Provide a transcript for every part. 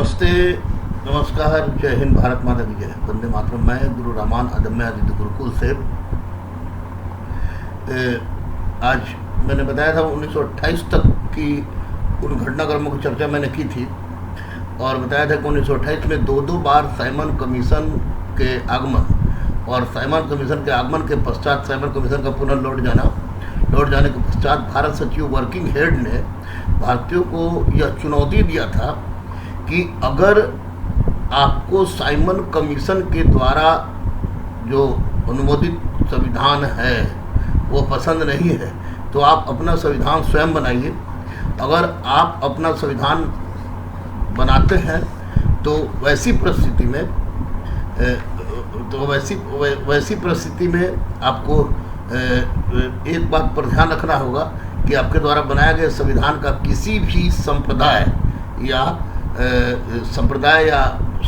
नमस्ते, नमस्कार, जय हिंद, भारत माता की जय, वंदे मातरम। मैं गुरु रामान अदम्य आदित्य गुरुकुल से आज मैंने बताया था 1928 तक की उन घटनाक्रमों की चर्चा मैंने की थी और बताया था कि 1928 में दो बार साइमन कमीशन के आगमन और साइमन कमीशन के आगमन के पश्चात साइमन कमीशन का पुनः लौट जाने के पश्चात भारत सचिव वर्किंग हेड ने भारतीयों को यह चुनौती दिया था कि अगर आपको साइमन कमीशन के द्वारा जो अनुमोदित संविधान है वो पसंद नहीं है तो आप अपना संविधान स्वयं बनाइए। अगर आप अपना संविधान बनाते हैं तो वैसी परिस्थिति में आपको एक बात पर ध्यान रखना होगा कि आपके द्वारा बनाए गए संविधान का किसी भी संप्रदाय या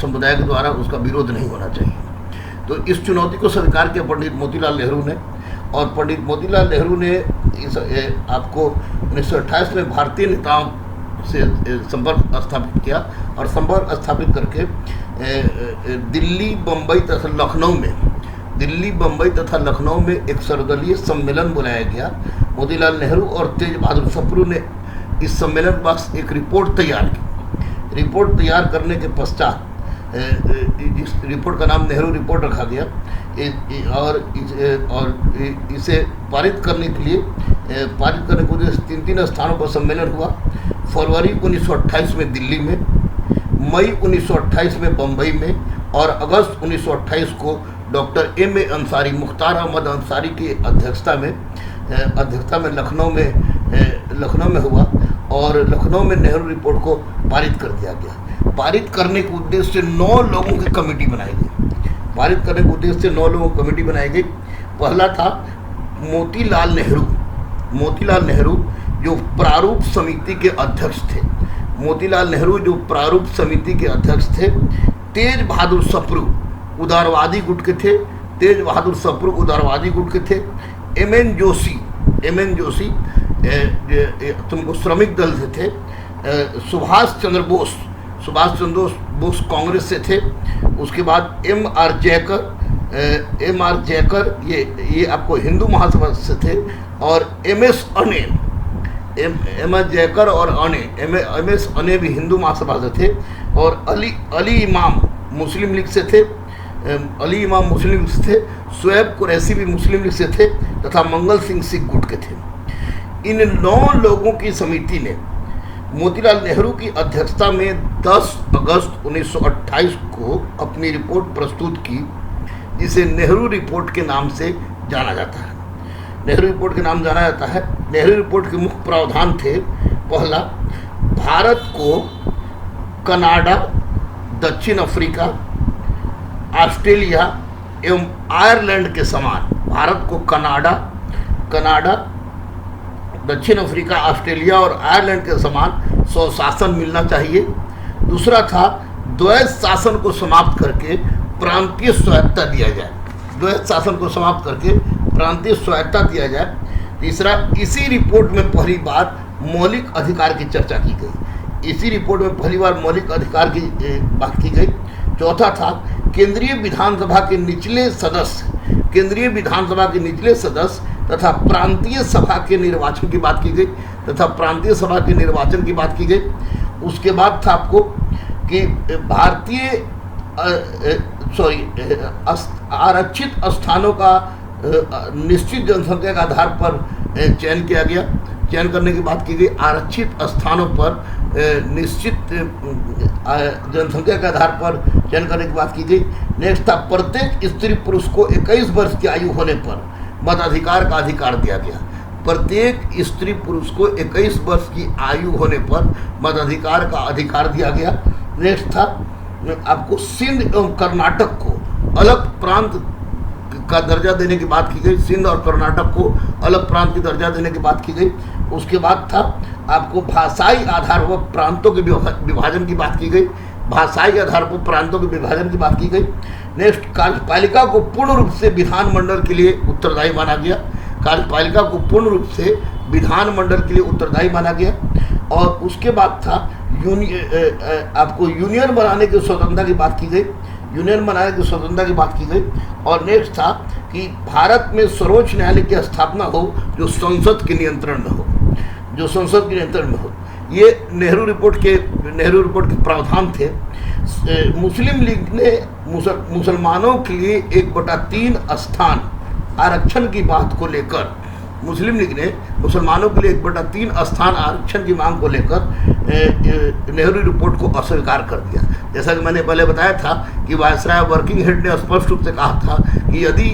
समुदाय के द्वारा उसका विरोध नहीं होना चाहिए। तो इस चुनौती को स्वीकार किया पंडित मोतीलाल नेहरू ने और पंडित मोतीलाल नेहरू ने आपको 1928 में भारतीय नेताओं से संपर्क स्थापित किया और संपर्क स्थापित करके दिल्ली, बम्बई तथा लखनऊ में एक सर्वदलीय सम्मेलन बुलाया गया। मोतीलाल नेहरू और तेज बहादुर सप्रू ने इस सम्मेलन के पास एक रिपोर्ट तैयार की। रिपोर्ट तैयार करने के पश्चात इस रिपोर्ट का नाम नेहरू रिपोर्ट रखा गया और इसे पारित करने के उद्देश्य 3 स्थानों पर सम्मेलन हुआ। फरवरी 1928 में दिल्ली में, मई 1928 में बम्बई में और अगस्त 1928 को डॉक्टर M.A. अंसारी, मुख्तार अहमद अंसारी की अध्यक्षता में लखनऊ में हुआ और लखनऊ में नेहरू रिपोर्ट को पारित कर दिया गया। पारित करने के उद्देश्य से 9 लोगों की कमेटी बनाई गई। पहला था मोतीलाल नेहरू जो प्रारूप समिति के अध्यक्ष थे। तेज बहादुर सप्रू उदारवादी गुट के थे। M.N. जोशी तुमको श्रमिक दल से थे। सुभाष चंद्र बोस कांग्रेस से थे। उसके बाद M.R. जयकर ये आपको हिंदू महासभा से थे और M.S. अने भी हिंदू महासभा से थे और अली इमाम मुस्लिम लीग से थे। शोएब कुरैशी भी मुस्लिम लीग से थे तथा मंगल सिंह सिख गुट के थे। इन 9 लोगों की समिति ने मोतीलाल नेहरू की अध्यक्षता में 10 अगस्त 1928 को अपनी रिपोर्ट प्रस्तुत की, जिसे नेहरू रिपोर्ट के नाम से जाना जाता है। नेहरू रिपोर्ट के मुख्य प्रावधान थे। पहला, भारत को कनाडा, दक्षिण अफ्रीका, ऑस्ट्रेलिया एवं आयरलैंड के समान भारत को कनाडा, दक्षिण अफ्रीका, ऑस्ट्रेलिया और आयरलैंड के समान स्वशासन मिलना चाहिए। दूसरा था, द्वैध शासन को समाप्त करके प्रांतीय स्वायत्तता दिया जाए। तीसरा, इसी रिपोर्ट में पहली बार मौलिक अधिकार की चर्चा की गई। चौथा था, केंद्रीय विधानसभा के निचले सदस्य तथा प्रांतीय सभा के निर्वाचन की बात की गई। उसके बाद था आपको कि आरक्षित स्थानों का निश्चित जनसंख्या के आधार पर चयन किया गया। चयन करने की बात की गई। आरक्षित स्थानों पर निश्चित जनसंख्या के आधार पर चयन करने की बात की गई। नेक्स्ट था, प्रत्येक स्त्री पुरुष को 21 वर्ष की आयु होने पर मताधिकार का अधिकार दिया गया। प्रत्येक स्त्री पुरुष को 21 वर्ष की आयु होने पर मताधिकार का अधिकार दिया गया। नेक्स्ट था, आपको सिंध एवं कर्नाटक को अलग प्रांत का दर्जा देने की बात की गई। सिंध और कर्नाटक को अलग प्रांत की दर्जा देने की बात की गई। उसके बाद था, आपको भाषाई आधार पर प्रांतों के विभाजन की बात की गई। नेक्स्ट, कार्यपालिका को पूर्ण रूप से विधानमंडल के लिए उत्तरदायी माना गया। और उसके बाद था आपको यूनियन बनाने की स्वतंत्रता की बात की गई, यूनियन बनाने की स्वतंत्रता की बात की गई। और नेक्स्ट था कि भारत में सर्वोच्च न्यायालय की स्थापना हो जो संसद के नियंत्रण में हो, जो संसद के नियंत्रण में हो। ये नेहरू रिपोर्ट के प्रावधान थे। मुस्लिम लीग ने मुसलमानों के लिए 1/3 स्थान आरक्षण की बात को लेकर, मुस्लिम लीग ने मुसलमानों के लिए 1/3 स्थान आरक्षण की मांग को लेकर नेहरू रिपोर्ट को अस्वीकार कर दिया। जैसा कि मैंने पहले बताया था कि वायसराय वर्किंग हेड ने स्पष्ट रूप से कहा था कि यदि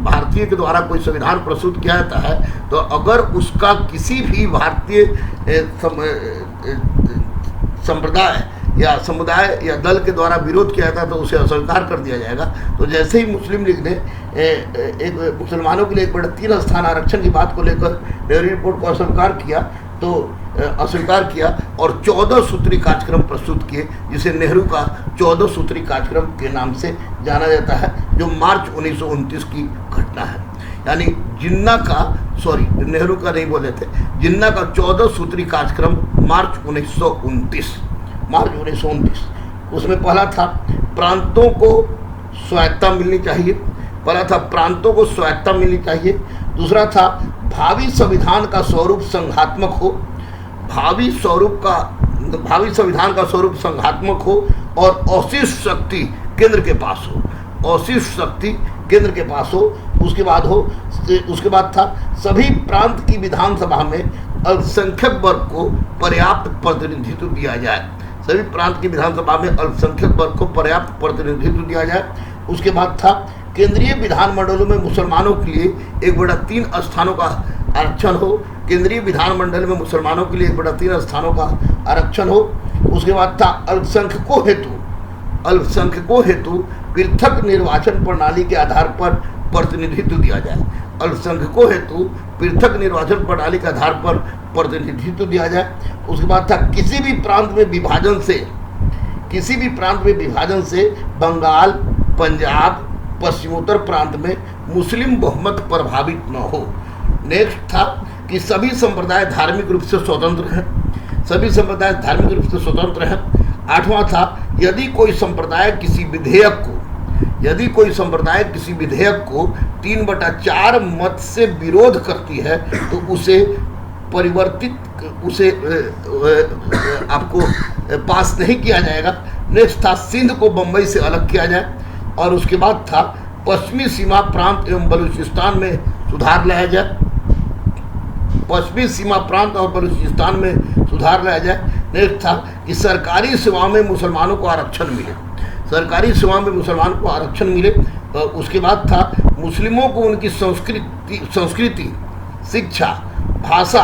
भारतीय के द्वारा कोई संविधान प्रस्तुत किया जाता है तो अगर उसका किसी भी भारतीय संप्रदाय या समुदाय या दल के द्वारा विरोध किया जाता है तो उसे अस्वीकार कर दिया जाएगा। तो जैसे ही मुस्लिम लीग ने एक मुसलमानों के लिए 1/3 स्थान आरक्षण की बात को लेकर नेहरू रिपोर्ट को अस्वीकार किया और 14 सूत्री कार्यक्रम प्रस्तुत किए, जिसे नेहरू का 14 सूत्री कार्यक्रम के नाम से जाना जाता है, जो मार्च 1929 की घटना है। यानी जिन्ना का, सॉरी नेहरू का नहीं बोले थे, जिन्ना का 14 सूत्री कार्यक्रम मार्च 1929। उसमें पहला था प्रांतों को स्वायत्तता मिलनी चाहिए, पहला था प्रांतों को स्वायत्तता मिलनी चाहिए। दूसरा था भावी संविधान का स्वरूप संघात्मक हो, भावी संविधान का स्वरूप संघात्मक हो और अवशिष्ट शक्ति केंद्र के पास हो, अवशिष्ट शक्ति केंद्र के पास हो। उसके बाद था सभी प्रांत की विधानसभा में अल्पसंख्यक वर्ग को पर्याप्त प्रतिनिधित्व दिया जाए, सभी प्रांत की विधानसभा में अल्पसंख्यक वर्ग को पर्याप्त प्रतिनिधित्व दिया जाए। उसके बाद था केंद्रीय विधानमंडलों में मुसलमानों के लिए 1/3 स्थानों का आरक्षण हो, केंद्रीय विधानमंडल में मुसलमानों के लिए 1/3 स्थानों का आरक्षण हो। उसके बाद था अल्पसंख्यकों हेतु पृथक निर्वाचन प्रणाली के आधार पर प्रतिनिधित्व दिया जाए, अल्पसंख्यकों हेतु पृथक निर्वाचन प्रणाली के आधार पर प्रतिनिधित्व दिया जाए। उसके बाद था किसी भी प्रांत में विभाजन से बंगाल, पंजाब, पश्चिमोत्तर प्रांत में मुस्लिम बहुमत प्रभावित न हो। नेक्स्ट था कि सभी संप्रदाय धार्मिक रूप से स्वतंत्र हैं, सभी संप्रदाय धार्मिक रूप से स्वतंत्र हैं। 8वां था यदि कोई संप्रदाय किसी विधेयक को 3/4 मत से विरोध करती है तो उसे आपको पास नहीं किया जाएगा। नेक्स्ट था सिंध को बम्बई से अलग किया जाए। और उसके बाद था पश्चिमी सीमा प्रांत एवं बलूचिस्तान में सुधार लाया जाए, पश्चिमी सीमा प्रांत और बलूचिस्तान में सुधार लाया जाए। नेक्स्ट था कि सरकारी सेवाओं में मुसलमानों को आरक्षण मिले, सरकारी सेवाओं में मुसलमानों को आरक्षण मिले। उसके बाद था मुस्लिमों को उनकी संस्कृति, शिक्षा, भाषा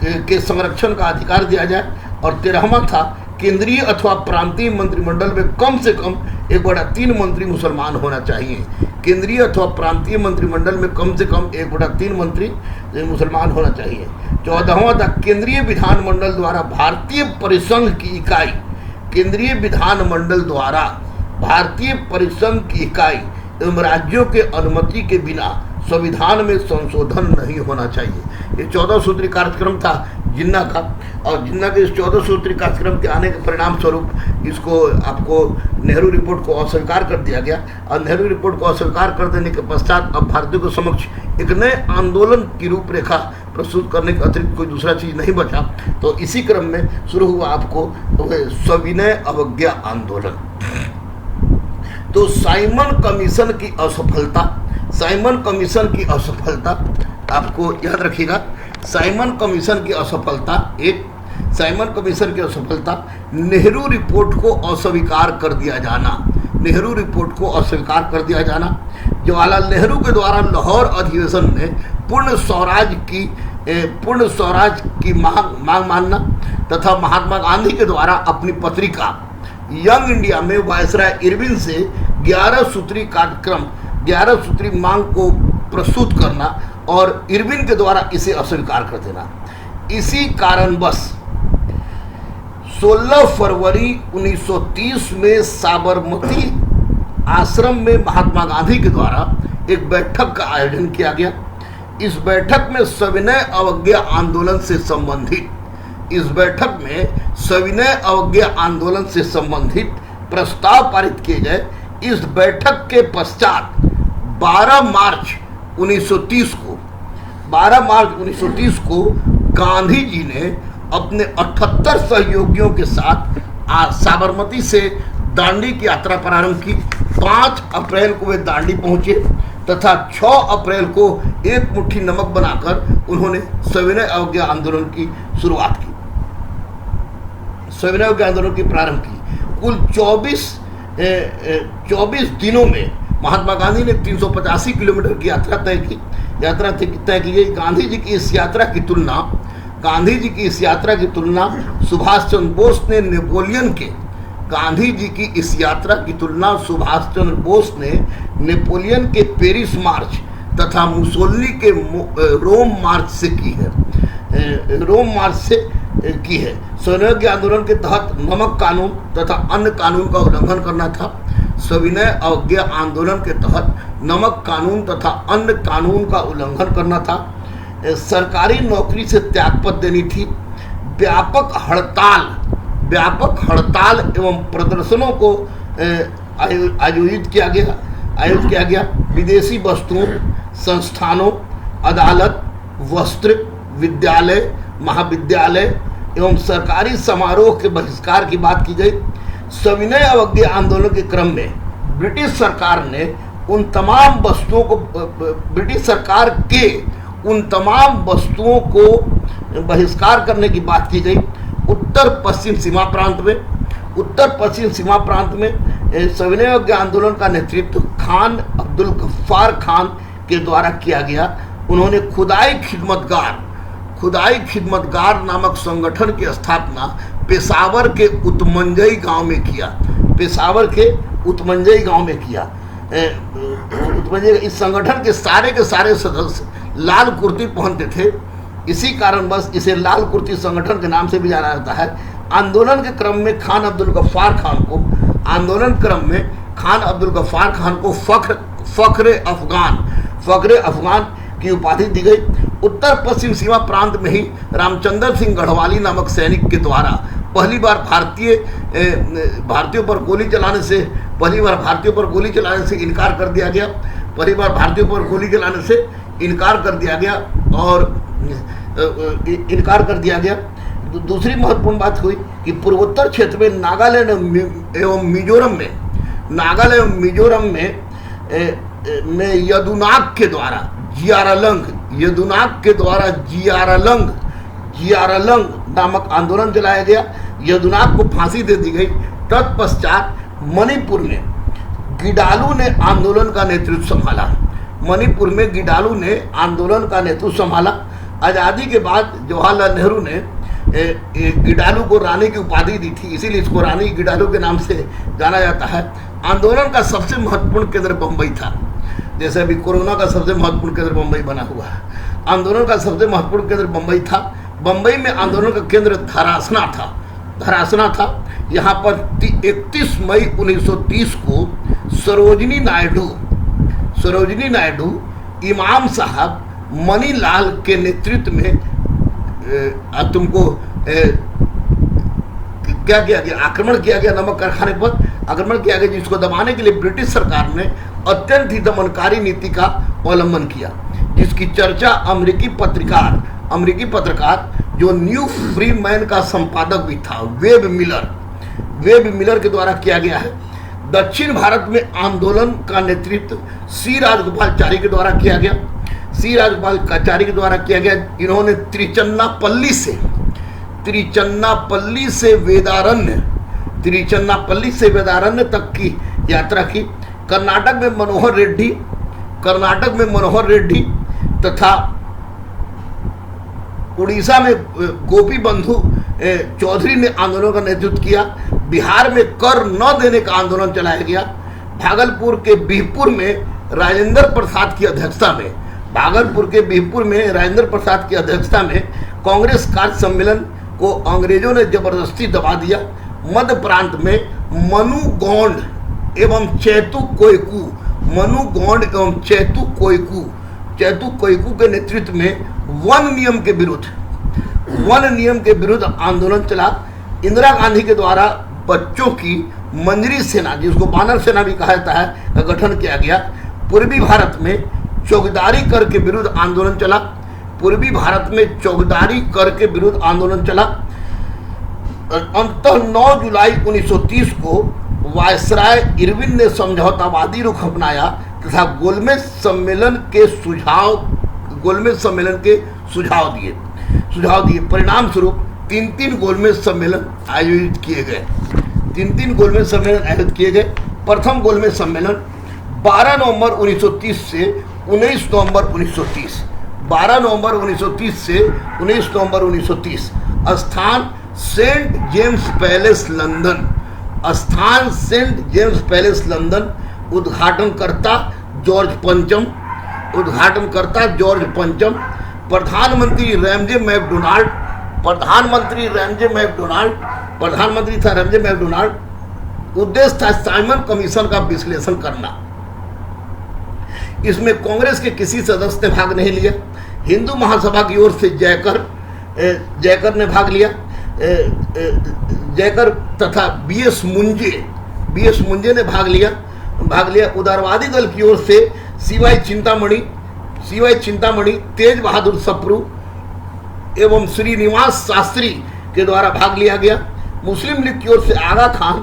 के संरक्षण का अधिकार दिया जाए। और 13वां था केंद्रीय अथवा प्रांतीय मंत्रिमंडल में कम से कम 1/3 मंत्री मुसलमान होना चाहिए, केंद्रीय अथवा प्रांतीय मंत्रिमंडल में कम से कम 1/3 मंत्री मुसलमान होना चाहिए। 14वां था केंद्रीय विधानमंडल द्वारा भारतीय परिसंघ की इकाई, केंद्रीय विधानमंडल द्वारा भारतीय परिसंघ की इकाई एवं राज्यों के अनुमति के बिना संविधान में संशोधन नहीं होना चाहिए। ये 14 सूत्री कार्यक्रम था जिन्ना का। और जिन्ना के इस 14 सूत्री कार्यक्रम के आने के परिणाम स्वरूप इसको आपको नेहरू रिपोर्ट को अस्वीकार कर दिया गया। और नेहरू रिपोर्ट को अस्वीकार कर देने के पश्चात अब भारतीयों के समक्ष एक नए आंदोलन की रूपरेखा प्रस्तुत करने के अतिरिक्त कोई दूसरा चीज़ नहीं बचा। तो इसी क्रम में शुरू हुआ आपको सविनय अवज्ञा आंदोलन। तो साइमन कमीशन की असफलता आपको याद रखिएगा। साइमन कमीशन की असफलता, नेहरू रिपोर्ट को अस्वीकार कर दिया जाना, जवाहरलाल नेहरू के द्वारा लाहौर अधिवेशन में पूर्ण स्वराज की मांग मानना तथा महात्मा गांधी के द्वारा अपनी पत्रिका यंग इंडिया में वायसराय इरविन से 11 सूत्री मांग को प्रस्तुत करना और इरविन के द्वारा इसे अस्वीकार कर देना। इसी कारणवश 16 फरवरी 1930 में साबरमती आश्रम में महात्मा गांधी के द्वारा एक बैठक का आयोजन किया गया। इस बैठक में सविनय अवज्ञा आंदोलन से संबंधित इस बैठक में सविनय अवज्ञा आंदोलन से संबंधित प्रस्ताव पारित किए गए। इस बैठक के पश्चात 12 मार्च 1930 को गांधी जी ने अपने 78 सहयोगियों के साथ साबरमती से दांडी की यात्रा प्रारंभ की। 5 अप्रैल को वे दांडी पहुंचे तथा 6 अप्रैल को एक मुट्ठी नमक बनाकर उन्होंने सविनय अवज्ञा आंदोलन की शुरुआत की, सविनय अवज्ञा आंदोलन की प्रारंभ की। कुल 24 दिनों में महात्मा गांधी ने 385 किलोमीटर की यात्रा तय की गई। गांधी जी की इस यात्रा की तुलना सुभाष चंद्र बोस ने नेपोलियन के पेरिस मार्च तथा मुसोलिनी के रोम मार्च से की है। सविनय अवज्ञा आंदोलन के तहत नमक कानून तथा अन्य कानून का उल्लंघन करना था। सविनय अवज्ञा आंदोलन के तहत नमक कानून तथा अन्य कानून का उल्लंघन करना था। सरकारी नौकरी से त्यागपत्र देनी थी। व्यापक हड़ताल एवं प्रदर्शनों को आयोजित किया गया। विदेशी वस्तुओं, संस्थानों, अदालत, वस्त्र, विद्यालय, महाविद्यालय एवं सरकारी समारोह के बहिष्कार की बात की गई। सविनय अवज्ञा आंदोलन के क्रम में ब्रिटिश सरकार के उन तमाम वस्तुओं को बहिष्कार करने की बात की गई। उत्तर पश्चिम सीमा प्रांत में सविनय अवज्ञा आंदोलन का नेतृत्व खान अब्दुल गफ्फार खान के द्वारा किया गया। उन्होंने खुदाई खिदमतगार नामक संगठन की स्थापना पेशावर के उत्मंजई गांव में किया। इस संगठन के सारे सदस्य लाल कुर्ती पहनते थे। इसी कारणवश इसे लाल कुर्ती संगठन के नाम से भी जाना जाता है। आंदोलन के क्रम में खान अब्दुल गफ्फार खान को फख्र अफगान की उपाधि दी गई। उत्तर पश्चिम सीमा प्रांत में ही रामचंद्र सिंह गढ़वाली नामक सैनिक के द्वारा पहली बार भारतीयों पर गोली चलाने से इनकार कर दिया गया। दूसरी महत्वपूर्ण बात हुई कि पूर्वोत्तर क्षेत्र में नागालैंड एवं मिजोरम में यदुनाग के द्वारा जियारालंग नामक आंदोलन चलाया गया। यदुनाग को फांसी दे दी गई। तत्पश्चात मणिपुर में गिडालू ने आंदोलन का नेतृत्व संभाला। आज़ादी के बाद जवाहरलाल नेहरू ने गिडालू को रानी की उपाधि दी थी, इसीलिए इसको रानी गिडालू के नाम से जाना जाता है। आंदोलन का सबसे महत्वपूर्ण केंद्र बम्बई था, जैसे अभी कोरोना का सबसे महत्वपूर्ण केंद्र बम्बई बना हुआ है। आंदोलन का सबसे महत्वपूर्ण केंद्र बम्बई था। बम्बई में आंदोलन का केंद्र धरासना था। यहाँ पर 31 मई 1930 को सरोजनी नायडू, इमाम साहब, मणिलाल के नेतृत्व में क्या किया गया? आक्रमण किया गया। नमक कारखाने पर आक्रमण किया गया, जिसको दबाने के लिए ब्रिटिश सरकार ने अत्यंत ही दमनकारी नीति का अवलंबन किया, जिसकी चर्चा अमेरिकी पत्रकार जो न्यू फ्री मैन का संपादक भी था, वेब मिलर के द्वारा किया गया है। दक्षिण भारत में आंदोलन का नेतृत्व सी राजगोपालाचारी के द्वारा किया गया। इन्होंने त्रिचन्नापल्ली से वेदारण्य तक की यात्रा की। कर्नाटक में मनोहर रेड्डी तथा उड़ीसा में गोपी बंधु चौधरी ने आंदोलन का नेतृत्व किया। बिहार में कर न देने का आंदोलन चलाया गया। भागलपुर के बिहपुर में राजेंद्र प्रसाद की अध्यक्षता में कांग्रेस कार्य सम्मेलन को अंग्रेजों ने जबरदस्ती दबा दिया। मध्य प्रांत में मनु गौंड एवं चैतु कोयकू के नेतृत्व में वन वन नियम के विरुद्ध आंदोलन चला। इंदिरा गांधी के द्वारा बच्चों की मंजरी सेना, जिसको बानर सेना भी कहा जाता है, का गठन किया गया। पूर्वी भारत में चौकीदारी कर के विरुद्ध आंदोलन चला। पूर्वी भारत में चौकीदारी कर के विरुद्ध आंदोलन चला। अंततः 9 जुलाई 1930 को वायसराय इरविन ने समझौतावादी रुख अपनाया तथा गोलमेज सम्मेलन के सुझाव दिए। परिणाम स्वरूप 3 गोलमेज सम्मेलन आयोजित किए गए। 3 गोलमेज सम्मेलन आयोजित किए गए। प्रथम गोलमेज सम्मेलन 12 नवंबर 1930 से 19 नवंबर 1930, 12 नवंबर 1930 से 19 नवंबर 1930। स्थान सेंट जेम्स पैलेस लंदन। स्थान सेंट जेम्स पैलेस लंदन। उद्घाटनकर्ता जॉर्ज पंचम। प्रधानमंत्री रैमजे मैकडोनाल्ड। प्रधानमंत्री था रैमजे मैकडोनाल्ड। उद्देश्य था साइमन कमीशन का विश्लेषण करना। इसमें कांग्रेस के किसी सदस्य ने भाग नहीं लिया। हिंदू महासभा की ओर से जयकर ने भाग लिया। जयकर तथा बीएस मुंजे ने भाग लिया। उदारवादी दल की ओर से सीवाई चिंतामणि, तेज बहादुर सप्रू एवं श्रीनिवास शास्त्री के द्वारा भाग लिया गया। मुस्लिम लीग की ओर से आगा खान,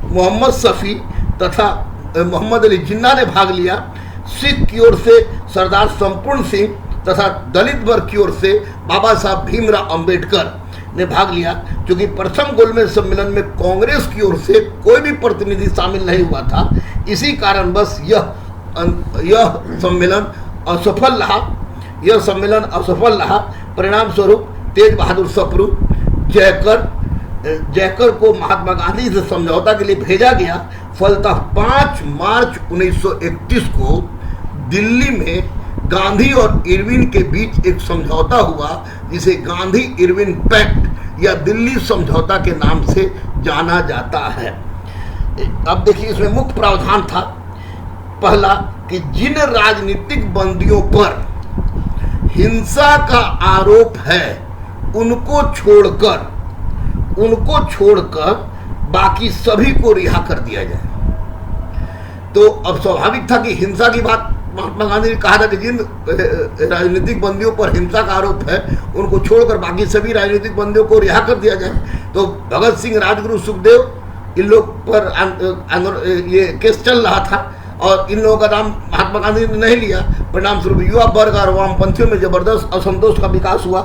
मोहम्मद शफी तथा मोहम्मद अली जिन्ना ने भाग लिया। सिख की ओर से सरदार संपूर्ण सिंह तथा दलित वर्ग की ओर से बाबा साहब भीमराव अंबेडकर ने भाग लिया। क्योंकि प्रथम गोलमेज सम्मेलन में कांग्रेस की ओर से कोई भी प्रतिनिधि शामिल नहीं हुआ था, इसी कारणवश यह सम्मेलन असफल रहा। परिणाम स्वरूप तेज बहादुर सप्रू, जयकर को महात्मा गांधी से समझौता के लिए भेजा गया। फलतः 5 मार्च 1931 को दिल्ली में गांधी और इरविन के बीच एक समझौता हुआ, जिसे गांधी इरविन पैक्ट या दिल्ली समझौता के नाम से जाना जाता है। अब देखिए, इसमें मुख्य प्रावधान था पहला कि जिन राजनीतिक बंदियों पर हिंसा का आरोप है उनको छोड़कर बाकी सभी को रिहा कर दिया जाए। तो अब स्वाभाविक था कि हिंसा की बात महात्मा गांधी ने कहा था कि जिन राजनीतिक बंदियों पर हिंसा का आरोप है उनको छोड़कर बाकी सभी राजनीतिक बंदियों को रिहा कर दिया जाए। तो भगत सिंह, राजगुरु, सुखदेव, इन लोग पर ये केस चल रहा था और इन लोगों का नाम महात्मा गांधी ने नहीं लिया। परिणाम स्वरूप युवा वर्ग और वामपंथियों में जबरदस्त असंतोष का विकास हुआ।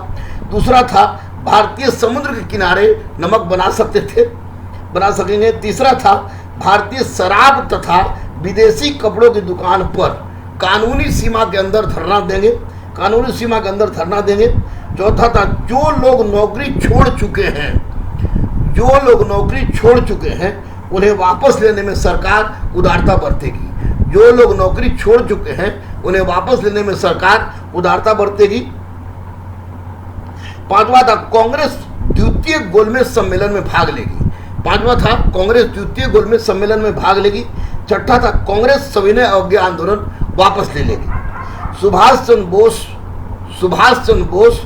दूसरा था भारतीय समुद्र के किनारे नमक बना सकेंगे। तीसरा था भारतीय शराब तथा विदेशी कपड़ों की दुकान पर कानूनी सीमा के अंदर धरना देंगे। चौथा था जो लोग नौकरी छोड़ चुके हैं उन्हें वापस लेने में सरकार उदारता बरतेगी। पांचवा था कांग्रेस द्वितीय गोलमेज सम्मेलन में भाग लेगी। छठा था कांग्रेस सविनय अवज्ञा आंदोलन वापस ले लेगी। सुभाष चंद्र बोस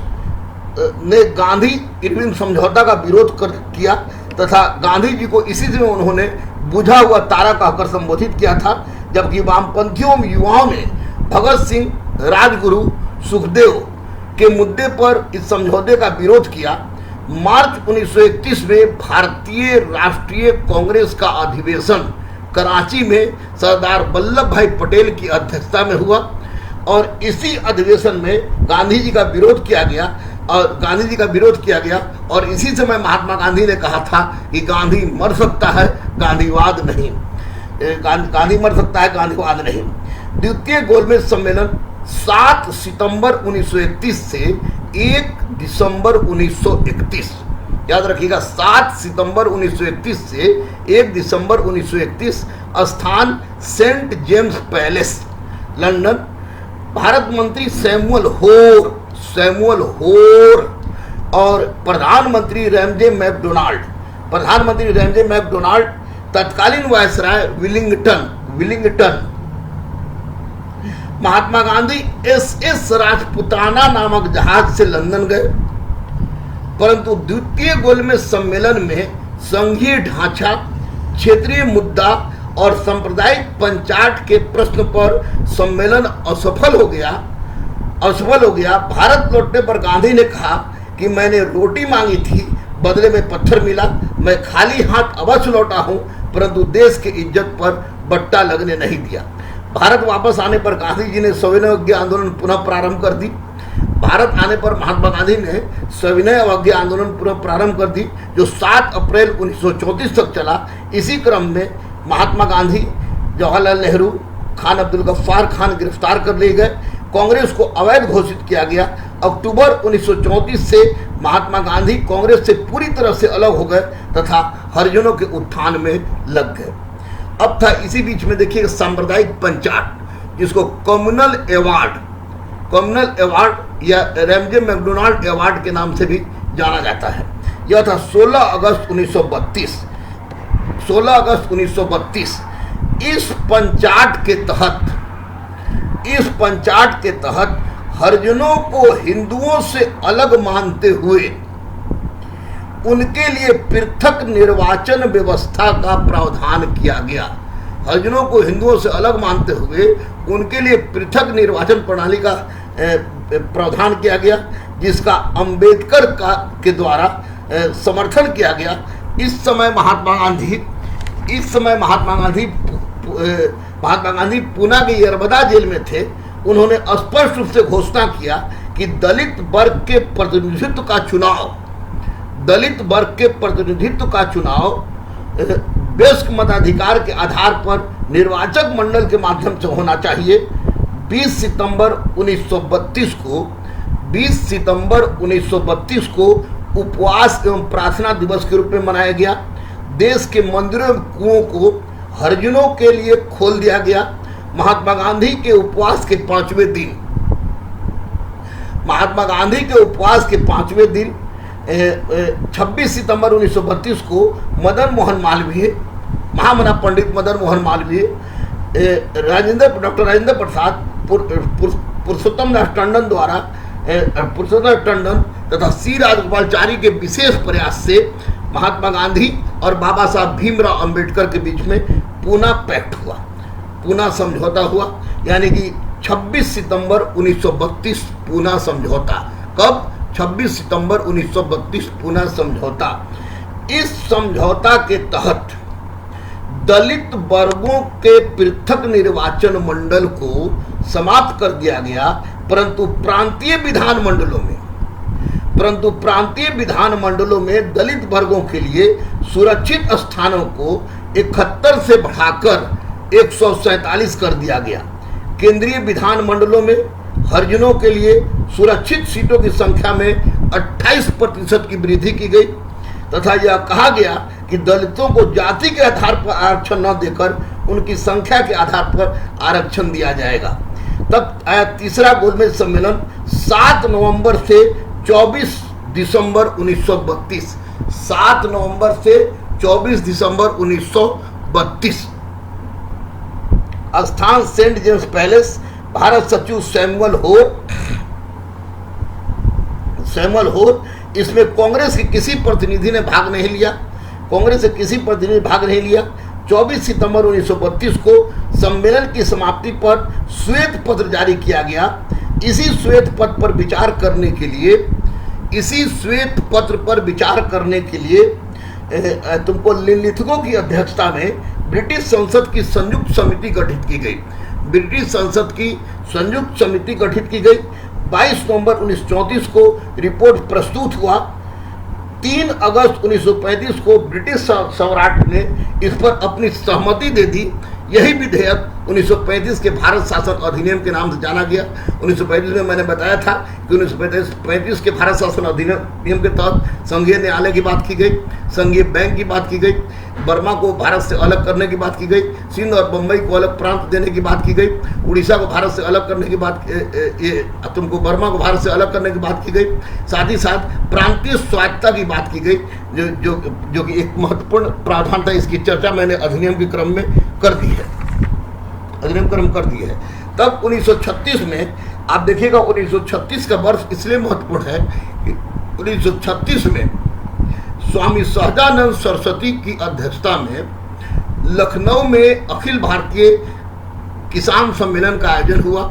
ने गांधी इरविन समझौता का विरोध किया तथा गांधी जी को इसी समय उन्होंने बुझा हुआ तारा कहकर संबोधित किया था। जबकि वामपंथियों युवाओं ने भगत सिंह, राजगुरु, सुखदेव के मुद्दे पर इस समझौते का विरोध किया। मार्च 1931 में भारतीय राष्ट्रीय कांग्रेस का अधिवेशन कराची में सरदार वल्लभ भाई पटेल की अध्यक्षता में हुआ और इसी अधिवेशन में गांधी जी का विरोध किया गया और इसी समय महात्मा गांधी ने कहा था कि गांधी मर सकता है, गांधीवाद नहीं। द्वितीय गोलमेज सम्मेलन 7 सितंबर 1931 से 1 दिसंबर 1931, याद रखिएगा, 7 सितंबर 1931 से 1 दिसंबर 1931। स्थान Saint James palace London. Bharat मंत्री सैमुअल होर और प्रधानमंत्री रैमजे मैकडोनाल्ड। तत्कालीन वायसराय विलिंगटन। महात्मा गांधी SS राजपुताना नामक जहाज से लंदन गए। परंतु द्वितीय गोलमेज सम्मेलन में संघीय ढांचा, क्षेत्रीय मुद्दा और सांप्रदायिक पंचायत के प्रश्न पर सम्मेलन असफल हो गया। भारत लौटने पर गांधी ने कहा कि मैंने रोटी मांगी थी, बदले में पत्थर मिला। मैं खाली हाथ अवश्य लौटा हूं, परंतु देश की इज्जत पर बट्टा लगने नहीं दिया। भारत वापस आने पर गांधी जी ने सविनय अवज्ञा आंदोलन पुनः प्रारंभ कर दी। भारत आने पर महात्मा गांधी ने सविनय अवज्ञा आंदोलन पुनः प्रारंभ कर दी, जो 7 अप्रैल 1934 तक चला। इसी क्रम में महात्मा गांधी, जवाहरलाल नेहरू, खान अब्दुल गफ्फार खान गिरफ्तार कर लिए गए। कांग्रेस को अवैध घोषित किया गया। अक्टूबर 1934 से महात्मा गांधी कांग्रेस से पूरी तरह से अलग हो गए तथा हरिजनों के उत्थान में लग गए। अब था इसी बीच में देखिए सांप्रदायिक पंचायत, जिसको कम्युनल अवार्ड या रैमजे मैकडोनाल्ड अवार्ड के नाम से भी जाना जाता है। यह था 16 अगस्त 1932। 16 अगस्त 1932 इस पंचायत के तहत हरिजनों को हिंदुओं से अलग मानते हुए उनके लिए पृथक निर्वाचन व्यवस्था का प्रावधान किया गया। हरिजनों को हिंदुओं से अलग मानते हुए उनके लिए पृथक निर्वाचन प्रणाली का प्रावधान किया गया, जिसका अंबेडकर के द्वारा समर्थन किया गया। इस समय महात्मा गांधी पूना के यरबदा जेल में थे। उन्होंने स्पष्ट रूप से घोषणा किया कि दलित वर्ग के प्रतिनिधित्व का चुनाव वयस्क मताधिकार के आधार पर निर्वाचक मंडल के माध्यम से होना चाहिए। 20 सितंबर 1932 को उपवास एवं प्रार्थना दिवस के रूप में मनाया गया। देश के मंदिरों एवं कुओं को हरिजनों के लिए खोल दिया गया। महात्मा गांधी के उपवास के 5वें दिन 26 सितंबर 1932 को महामना पंडित मदन मोहन मालवीय, डॉक्टर राजेंद्र प्रसाद, पुरुषोत्तम दास टंडन तथा सी राजगोपालचारी के विशेष प्रयास से महात्मा गांधी और बाबा साहब भीमराव अंबेडकर के बीच में पूना समझौता हुआ। यानी कि 26 सितंबर 1932 पूना समझौता। कब? 26 सितंबर 1932 पूना समझौता। इस समझौता के तहत दलित वर्गों के पृथक निर्वाचन मंडल को समाप्त कर दिया गया, परंतु प्रांतीय विधान मंडलों में दलित वर्गों के लिए सुरक्षित स्थानों को 71 से बढ़ाकर 147 कर दिया गया। केंद्रीय विधान मंडलों में हरिजनों के लिए सुरक्षित सीटों की संख्या में 28% की वृद्धि की गई तथा यह कहा गया कि दलितों को जाति के आधार पर आरक्षण न देकर उनकी संख्या के आधार पर आरक्षण दिया जाएगा। तब आया तीसरा गोलमेज सम्मेलन 7 नवंबर से 24 दिसंबर 1932। 7 नवंबर से 24 दिसंबर 1932। स्थान सेंट जेम्स पैलेस। भारत सचिव सैमुअल होर। इसमें कांग्रेस के किसी प्रतिनिधि ने भाग नहीं लिया। 24 सितंबर 1932 को सम्मेलन की समाप्ति पर श्वेत पत्र जारी किया गया। इसी श्वेत पत्र पर विचार करने के लिए तुमको लिनलिथगो की अध्यक्षता में ब्रिटिश संसद की संयुक्त समिति गठित की गई। 22 नवंबर 1934 को रिपोर्ट प्रस्तुत हुआ। 3 अगस्त 1935 को ब्रिटिश सम्राट ने इस पर अपनी सहमति दे दी। यही विधेयक 1935 के भारत शासन अधिनियम के नाम से जाना गया। 1935 में मैंने बताया था कि 1935 के भारत शासन अधिनियम के तहत संघीय न्यायालय की बात की गई, संघीय बैंक की बात की गई, बर्मा को भारत से अलग करने की बात की गई, सिंध और बम्बई को अलग प्रांत देने की बात की गई, उड़ीसा को भारत से अलग करने की बात, बर्मा को भारत से अलग करने की बात की गई। साथ ही साथ प्रांतीय स्वायत्तता की बात की गई, जो कि एक महत्वपूर्ण प्रावधान था। इसकी चर्चा मैंने अधिनियम के क्रम में कर दी है। तब 1936 में आप देखिएगा, 1936 का वर्ष इसलिए महत्वपूर्ण है कि 1936 में स्वामी सहजानंद सरस्वती की अध्यक्षता में लखनऊ में अखिल भारतीय किसान सम्मेलन का आयोजन हुआ।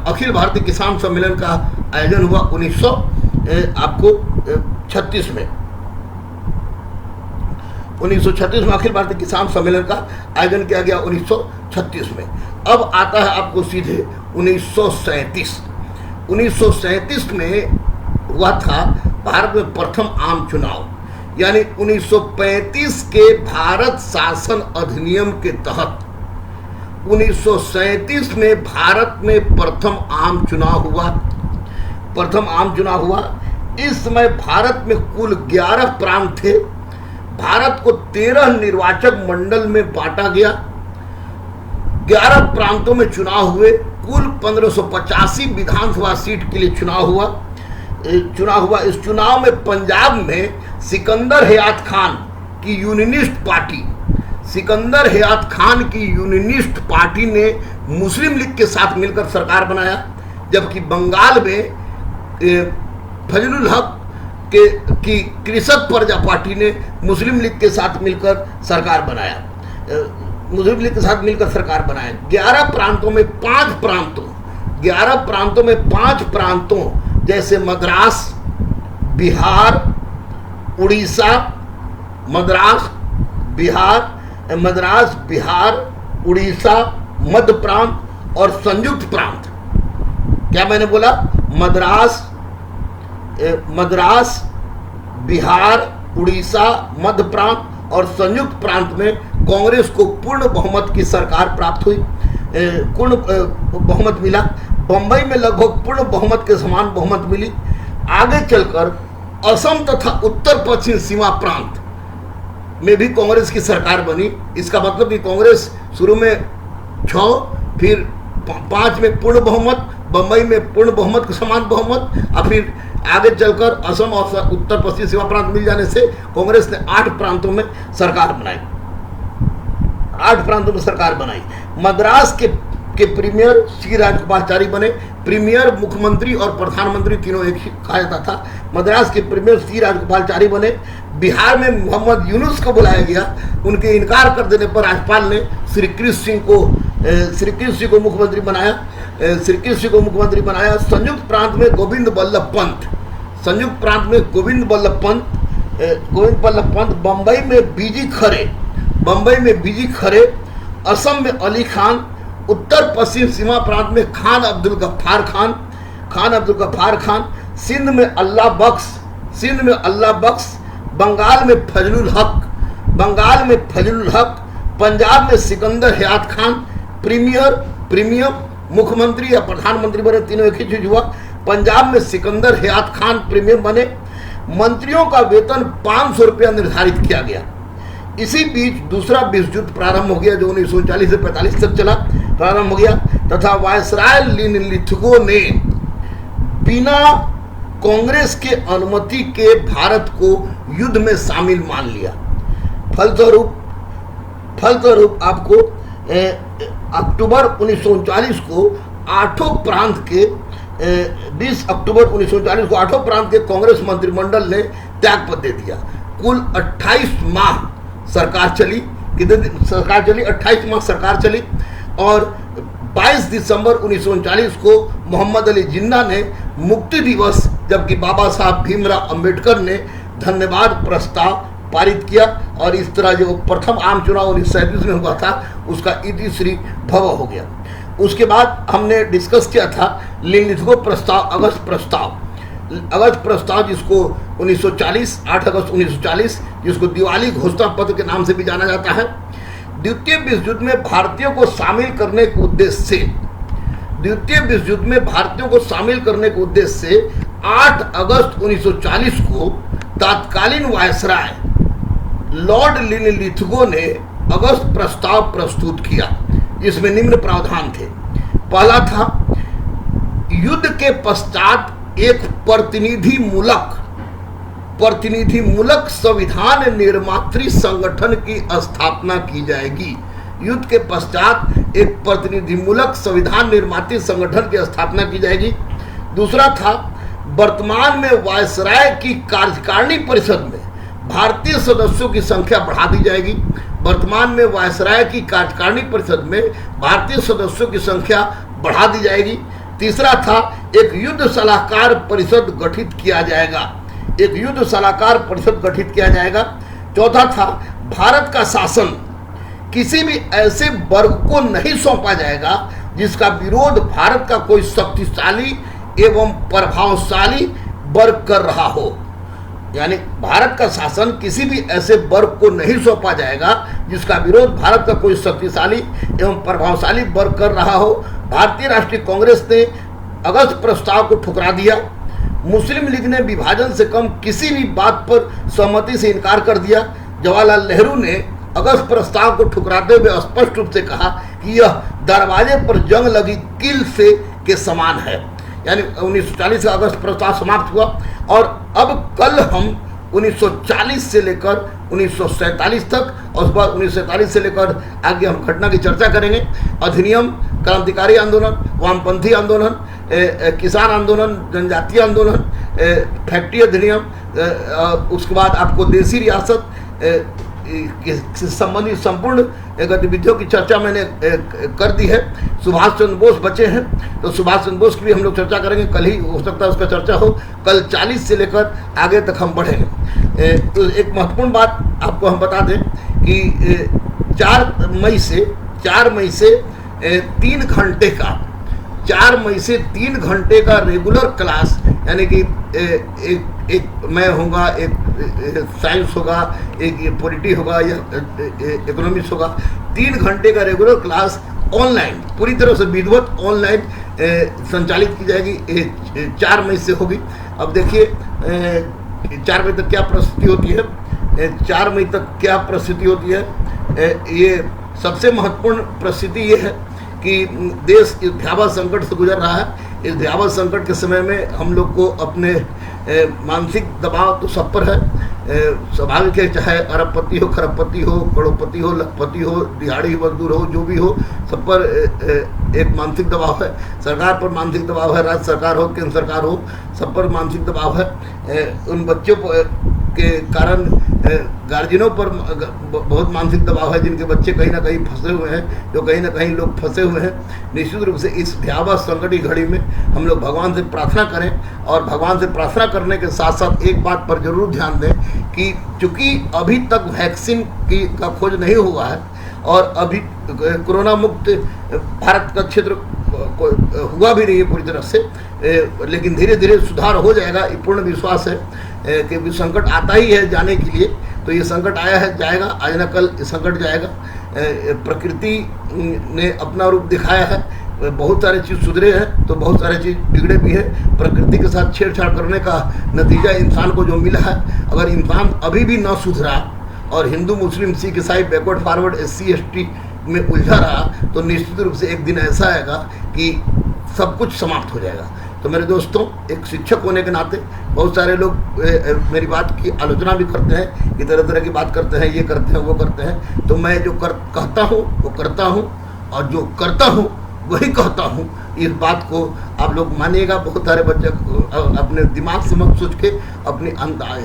अखिल भारतीय किसान सम्मेलन का आयोजन हुआ 1936 में। 1936 में अखिल भारतीय किसान सम्मेलन का आयोजन किया गया 1936 में। अब आता है आपको सीधे 1937। 1937 में हुआ था भारत में प्रथम आम चुनाव, यानी 1935 के भारत शासन अधिनियम के तहत 1937 में भारत में प्रथम आम चुनाव हुआ। प्रथम आम चुनाव हुआ। इस समय भारत में कुल 11 प्रांत थे। भारत को 13 निर्वाचक मंडल में बांटा गया। 11 प्रांतों में चुनाव हुए। कुल 1585 विधानसभा सीट के लिए चुनाव हुआ। इस चुनाव में पंजाब में सिकंदर हयात खान की यूनियनिस्ट पार्टी ने मुस्लिम लीग के साथ मिलकर सरकार बनाया, जबकि बंगाल में फजलुल हक की कृषक प्रजा पार्टी ने मुस्लिम लीग के साथ मिलकर सरकार बनाया। 11 प्रांतों में 5 प्रांतों जैसे मद्रास, बिहार, उड़ीसा, उड़ीसा, मध्य प्रांत और संयुक्त प्रांत। क्या मैंने बोला? मद्रास, बिहार, उड़ीसा, मध्य प्रांत और संयुक्त प्रांत में कांग्रेस को पूर्ण बहुमत की सरकार प्राप्त हुई। पूर्ण बहुमत मिला। बंबई में लगभग पूर्ण बहुमत के समान बहुमत मिली। आगे चलकर असम तथा उत्तर पश्चिम सीमा प्रांत में भी कांग्रेस की सरकार बनी। इसका मतलब कि कांग्रेस शुरू में 6, फिर 5 में पूर्ण बहुमत, बंबई में पूर्ण बहुमत के समान बहुमत, और फिर आगे चलकर असम और उत्तर पश्चिम सीमा प्रांत मिल जाने से कांग्रेस ने 8 प्रांतों में सरकार बनाई। मद्रास के प्रीमियर सी राजगोपालाचारी बने। प्रीमियर, मुख्यमंत्री और प्रधानमंत्री तीनों एक ही कहा जाता था। मद्रास के प्रीमियर सी राजगोपालाचारी बने। बिहार में मोहम्मद यूनुस को बुलाया गया। उनके इनकार कर देने पर राज्यपाल ने श्री कृष्ण सिंह को मुख्यमंत्री बनाया। संयुक्त प्रांत में गोविंद बल्लभ पंत, बंबई में बीजी खरे, असम में अली खान, उत्तर पश्चिम सीमा प्रांत में खान अब्दुल गफ्फार खान, सिंध में अल्लाह बख्श, बंगाल में फजलुल हक, पंजाब में सिकंदर हयात खान प्रीमियर, मुख्यमंत्री या प्रधानमंत्री बने, तीनों एक ही चीज हुआ। पंजाब में सिकंदर हयात खान प्रीमियर बने। मंत्रियों का वेतन 500 रुपया निर्धारित किया गया। इसी बीच दूसरा विश्व युद्ध प्रारंभ हो गया, जो 1939 से 45 तक प्रारंभ हो गया, तथा वायसराय लिथगो ने बिना कांग्रेस के अनुमति के भारत को युद्ध में शामिल मान लिया। फलस्वरूप आपको अक्टूबर 1939 को 20 अक्टूबर 1939 को 8 प्रांत के कांग्रेस मंत्रिमंडल ने त्याग पत्र दे दिया। कुल 28 माह सरकार चली। 28 माह सरकार चली और 22 दिसंबर 1939 को मोहम्मद अली जिन्ना ने मुक्ति दिवस, जबकि बाबा साहब भीमराव अंबेडकर ने धन्यवाद प्रस्ताव पारित किया, और इस तरह जो प्रथम आम चुनाव 1937 में हुआ था उसका इतिश्री भव हो गया। उसके बाद हमने डिस्कस किया था लिथगो प्रस्ताव, अगस्त प्रस्ताव जिसको 8 अगस्त 1940 जिसको दिवाली घोषणा पत्र के नाम से भी जाना जाता है। द्वितीय विश्व युद्ध में भारतीयों को शामिल करने के उद्देश्य से 8 अगस्त 1940 को तत्कालीन वायसराय लॉर्ड लिथगो ने अगस्त प्रस्ताव प्रस्तुत किया, जिसमें निम्न प्रावधान थे। पहला था, युद्ध के पश्चात एक प्रतिनिधिमूलक संविधान निर्मात्री संगठन की स्थापना की जाएगी। युद्ध के पश्चात एक प्रतिनिधिमूलक संविधान निर्मात्री संगठन की स्थापना की जाएगी। दूसरा था, वर्तमान में वायसराय की कार्यकारिणी परिषद में भारतीय सदस्यों की संख्या बढ़ा दी जाएगी। वर्तमान में वायसराय की कार्यकारिणी परिषद में भारतीय सदस्यों की संख्या बढ़ा दी जाएगी। तीसरा था एक युद्ध सलाहकार परिषद गठित किया जाएगा, एक युद्ध सलाहकार परिषद गठित किया जाएगा। चौथा था भारत का शासन किसी भी ऐसे वर्ग को नहीं सौंपा जाएगा जिसका विरोध भारत का कोई शक्तिशाली एवं प्रभावशाली वर्ग कर रहा हो। यानी भारत का शासन किसी भी ऐसे वर्ग को नहीं सौंपा जाएगा जिसका विरोध भारत का कोई शक्तिशाली एवं प्रभावशाली वर्ग कर रहा हो। भारतीय राष्ट्रीय कांग्रेस ने अगस्त प्रस्ताव को ठुकरा दिया। मुस्लिम लीग ने विभाजन से कम किसी भी बात पर सहमति से इनकार कर दिया। जवाहरलाल नेहरू ने अगस्त प्रस्ताव को ठुकराते हुए स्पष्ट रूप से कहा कि यह दरवाजे पर जंग लगी कील से के समान है। यानी 1940 का अगस्त प्रस्ताव समाप्त हुआ और अब कल हम 1940 से लेकर 1947 तक और उसके बाद 1947 से लेकर आगे हम घटना की चर्चा करेंगे। अधिनियम, क्रांतिकारी आंदोलन, वामपंथी आंदोलन, किसान आंदोलन, जनजातीय आंदोलन, फैक्ट्री अधिनियम, उसके बाद आपको देसी रियासत से संबंधित संपूर्ण गतिविधियों की चर्चा मैंने कर दी है। सुभाष चंद्र बोस बचे हैं तो सुभाष चंद्र बोस की भी हम लोग चर्चा करेंगे। कल ही हो सकता है उसका चर्चा हो, कल 40 से लेकर आगे तक हम बढ़ेंगे। तो एक महत्वपूर्ण बात आपको हम बता दें कि 4 मई से 3 घंटे का 4 मई से 3 घंटे का रेगुलर क्लास, यानी कि एक मैं होगा, एक साइंस होगा, एक ये पॉलिटी होगा या इकोनॉमिक्स होगा, 3 घंटे का रेगुलर क्लास ऑनलाइन, पूरी तरह से विधिवत ऑनलाइन संचालित की जाएगी। 4 मई से होगी। अब देखिए 4 मई तक क्या परिस्थिति होती है। 4 मई तक क्या परिस्थिति होती है, ये सबसे महत्वपूर्ण परिस्थिति ये है कि देश इस भयावह संकट से गुजर रहा है। इस भयावह संकट के समय में हम लोग को अपने मानसिक दबाव तो सब पर है, स्वाभाविक है, चाहे अरबपति हो, खरबपति हो, करोड़पति हो, लखपति हो, दिहाड़ी मजदूर हो, जो भी हो, सब पर एक मानसिक दबाव है। सरकार पर मानसिक दबाव है, राज्य सरकार हो, केंद्र सरकार हो, सब पर मानसिक दबाव है। उन बच्चों के कारण गार्जियनों पर बहुत मानसिक दबाव है जिनके बच्चे कहीं ना कहीं फंसे हुए हैं, जो कहीं ना कहीं लोग फंसे हुए हैं। निश्चित रूप से इस भयावह संकट की घड़ी में हम लोग भगवान से प्रार्थना करें और भगवान से प्रार्थना करने के साथ साथ एक बात पर जरूर ध्यान दें कि चूंकि अभी तक वैक्सीन का खोज नहीं हुआ है और अभी कोरोना मुक्त भारत का क्षेत्र हुआ भी नहीं है पूरी तरह से, लेकिन धीरे धीरे सुधार हो जाएगा, ये पूर्ण विश्वास है कि संकट आता ही है जाने के लिए। तो ये संकट आया है, जाएगा, आज न कल संकट जाएगा। प्रकृति ने अपना रूप दिखाया है, बहुत सारे चीज़ सुधरे हैं तो बहुत सारे चीज़ बिगड़े भी हैं। प्रकृति के साथ छेड़छाड़ करने का नतीजा इंसान को जो मिला है, अगर इंसान अभी भी न सुधरा और हिंदू, मुस्लिम, सिख, ईसाई, बैकवर्ड, फॉरवर्ड, SC, ST में उलझा रहा तो निश्चित रूप से एक दिन ऐसा आएगा कि सब कुछ समाप्त हो जाएगा। तो मेरे दोस्तों, एक शिक्षक होने के नाते बहुत सारे लोग मेरी बात की आलोचना भी करते हैं कि तरह तरह की बात करते हैं, ये करते हैं, वो करते हैं। तो मैं जो कहता हूँ वो करता हूँ और जो करता हूँ वही कहता हूँ। इस बात को आप लोग मानिएगा। बहुत सारे बच्चे अपने दिमाग से मत सोच के अपनी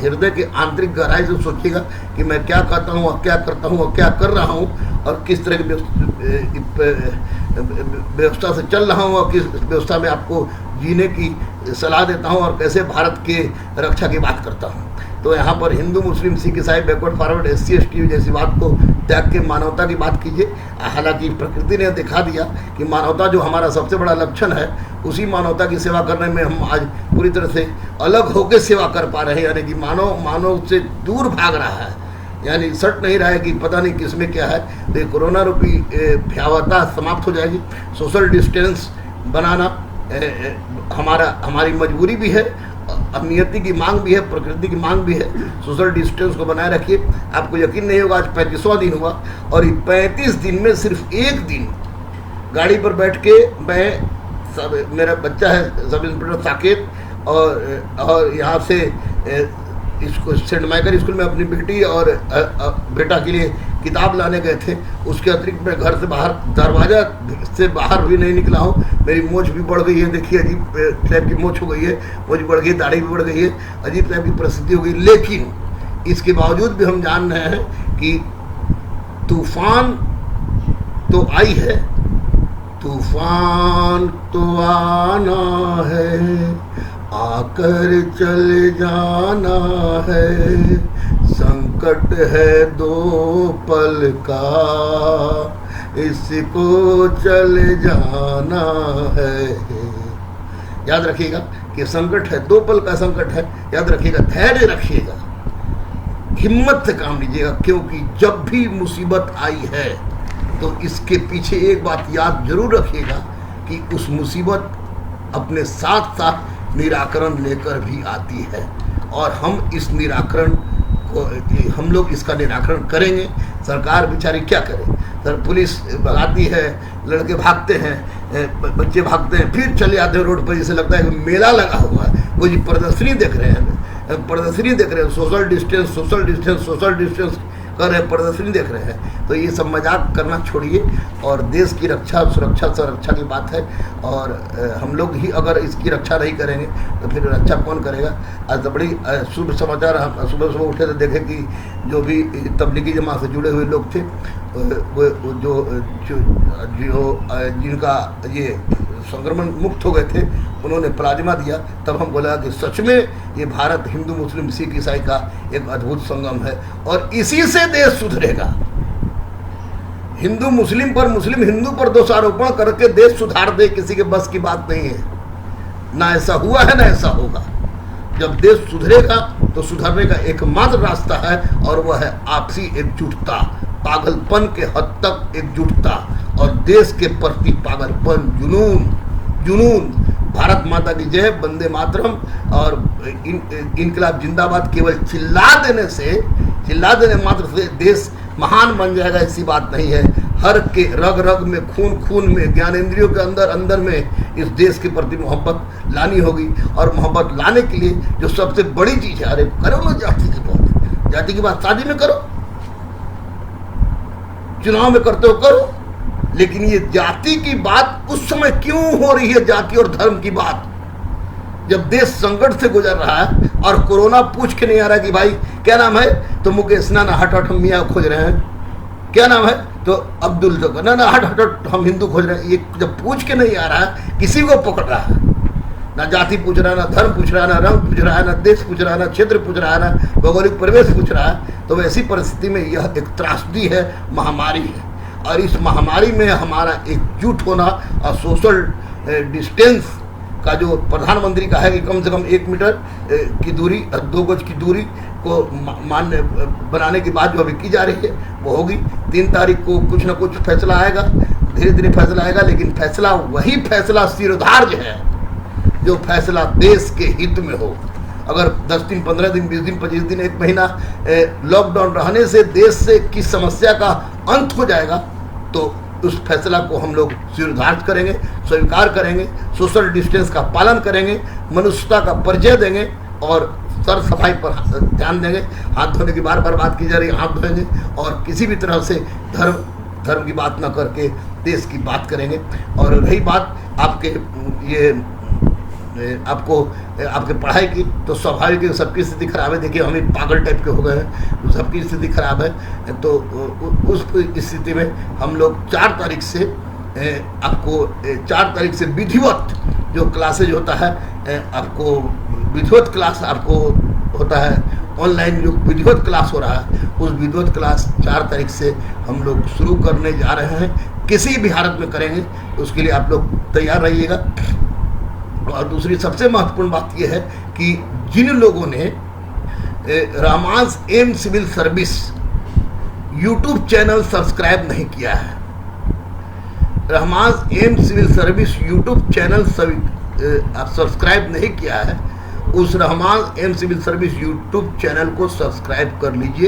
हृदय के आंतरिक गहराई से सोचिएगा कि मैं क्या कहता हूँ और क्या करता हूँ और क्या कर रहा हूँ और किस तरह की व्यवस्था से चल रहा हूँ और किस व्यवस्था में आपको जीने की सलाह देता हूँ और कैसे भारत के रक्षा की बात करता हूँ। तो यहाँ पर हिंदू, मुस्लिम, सिख, ईसाई, बैकवर्ड, फॉरवर्ड, SC, ST जैसी बात को त्याग के मानवता की बात कीजिए। हालांकि प्रकृति ने दिखा दिया कि मानवता जो हमारा सबसे बड़ा लक्षण है, उसी मानवता की सेवा करने में हम आज पूरी तरह से अलग होकर सेवा कर पा रहे हैं। यानी कि मानव से दूर भाग रहा है, यानी सट नहीं रहा है कि पता नहीं किसमें क्या है। तो ये कोरोना रूपी भयावहता समाप्त हो जाएगी। सोशल डिस्टेंस बनाना हमारी मजबूरी भी है, नियति की मांग भी है, प्रकृति की मांग भी है। सोशल डिस्टेंस को बनाए रखिए। आपको यकीन नहीं होगा, आज 35वां दिन हुआ और 35 दिन में सिर्फ एक दिन गाड़ी पर बैठ के मेरा बच्चा है सब इंस्पेक्टर साकेत और यहाँ से इसको सेंट माइकल स्कूल में अपनी बेटी और बेटा के लिए किताब लाने गए थे। उसके अतिरिक्त मैं घर से बाहर, दरवाजा से बाहर भी नहीं निकला हूँ। मेरी मूछ भी बढ़ गई है, देखिए अजीब टाइप की मूछ हो गई है, मूछ बढ़ गई, दाढ़ी भी बढ़ गई है, अजीब टाइप की परिस्थिति हो गई। लेकिन इसके बावजूद भी हम जान रहे हैं कि तूफान तो आई है, तूफान तो आना है, आकर चले जाना है, संकट है दो पल का, इसको चले जाना है। याद रखिएगा कि संकट है, 2 पल का संकट है। याद रखिएगा, धैर्य रखिएगा, हिम्मत से काम लीजिएगा, क्योंकि जब भी मुसीबत आई है तो इसके पीछे एक बात याद जरूर रखिएगा कि उस मुसीबत अपने साथ साथ निराकरण लेकर भी आती है, और हम इस निराकरण को, हम लोग इसका निराकरण करेंगे। सरकार बेचारी क्या करे, सर पुलिस भगाती है, लड़के भागते हैं, बच्चे भागते हैं, फिर चले आते हैं रोड पर, जैसे लगता है कि मेला लगा हुआ है। वो जी प्रदर्शनी देख रहे हैं, प्रदर्शनी देख रहे हैं, social distance social distance social distance कर रहे हैं, प्रदर्शनी देख रहे हैं। तो ये सब मजाक करना छोड़िए, और देश की रक्षा सुरक्षा संरक्षा की बात है, और हम लोग ही अगर इसकी रक्षा नहीं करेंगे तो फिर रक्षा कौन करेगा। आज तो बड़ी शुभ समाचार, हम सुबह सुबह उठे तो देखे कि जो भी तबलीगी जमात से जुड़े हुए लोग थे, वो जो जिनका ये संक्रमण मुक्त हो गए थे, उन्होंने प्लाज्मा दिया। तब हम बोला कि सच में ये भारत हिंदू मुस्लिम सिख ईसाई का एक अद्भुत संगम है, और इसी से देश सुधरेगा। हिंदू मुस्लिम पर, मुस्लिम हिंदू पर दोषारोपण करके देश सुधार दे, किसी के बस की बात नहीं है। ना ऐसा हुआ है, ना ऐसा होगा। जब देश सुधरेगा तो सुधरने का एकमात्र रास्ता है, और वह है आपसी एकजुटता, पागलपन के हद तक एकजुटता, और देश के प्रति पागलपन, जुनून। भारत माता की जय, वंदे मातरम, और इनकलाब जिंदाबाद केवल चिल्ला देने मात्र से देश महान बन जाएगा, ऐसी बात नहीं है। हर के रग रग में, खून में, ज्ञानेंद्रियों के अंदर में इस देश के प्रति मोहब्बत लानी होगी। और मोहब्बत लाने के लिए जो सबसे बड़ी चीज है, अरे करो ना जाति की बात शादी में करो, चुनाव में करते हो करो, लेकिन ये जाति की बात उस समय क्यों हो रही है, जाति और धर्म की बात, जब देश संकट से गुजर रहा है और कोरोना पूछ के नहीं आ रहा कि भाई क्या नाम है, तो मुकेश ना हट हम मियाँ खोज रहे हैं, क्या नाम है, तो अब्दुल तो ना हट हम हिंदू खोज रहे हैं। ये जब पूछ के नहीं आ रहा है, किसी को पकड़ रहा है, ना जाति पूछ रहा है, ना धर्म पूछ रहा है, ना रंग पूछ रहा है, ना देश पूछ रहा है, ना क्षेत्र पूछ रहा है, ना भौगोलिक परिवेश पूछ रहा है, तो ऐसी परिस्थिति में यह एक त्रासदी है, महामारी है। और इस महामारी में हमारा एकजुट होना और सोशल डिस्टेंस का जो प्रधानमंत्री का है कि कम से कम 1 मीटर की दूरी, 2 गज की दूरी को मान्य बनाने की बात जो अभी की जा रही है वो होगी। 3 तारीख को कुछ ना कुछ फैसला आएगा, धीरे धीरे फैसला आएगा, लेकिन फैसला वही फैसला सिरधार्य है जो फैसला देश के हित में हो। अगर 10 दिन, 15 दिन, 20 दिन, 25 दिन, 1 महीना लॉकडाउन रहने से देश से की समस्या का अंत हो जाएगा, तो उस फैसला को हम लोग सिरधार्य करेंगे, स्वीकार करेंगे, सोशल डिस्टेंस का पालन करेंगे, मनुष्यता का परिचय देंगे, और सर सफाई पर ध्यान देंगे। हाथ धोने की बार बार बात की जा रही है, हाथ धोएंगे, और किसी भी तरह से धर्म की बात न करके देश की बात करेंगे। और रही बात आपके पढ़ाई की, तो स्वाभाविक है सबकी स्थिति खराब है। देखिए हम पागल टाइप के हो गए हैं, तो सबकी स्थिति खराब है। तो उस स्थिति में हम लोग 4 तारीख से विधिवत जो क्लासेज होता है, आपको विधिवत क्लास आपको होता है, ऑनलाइन जो विधिवत क्लास हो रहा है, उस विधिवत क्लास 4 तारीख से हम लोग शुरू करने जा रहे हैं। किसी भी हालत में करेंगे, उसके लिए आप लोग तैयार रहिएगा। और दूसरी सबसे महत्वपूर्ण बात यह है कि जिन लोगों ने Rahman's M civil service YouTube channel subscribe नहीं किया है, Rahman's M civil service YouTube channel subscribe नहीं किया है, उस Rahman's M civil service YouTube channel को सब्सक्राइब कर लीजिए,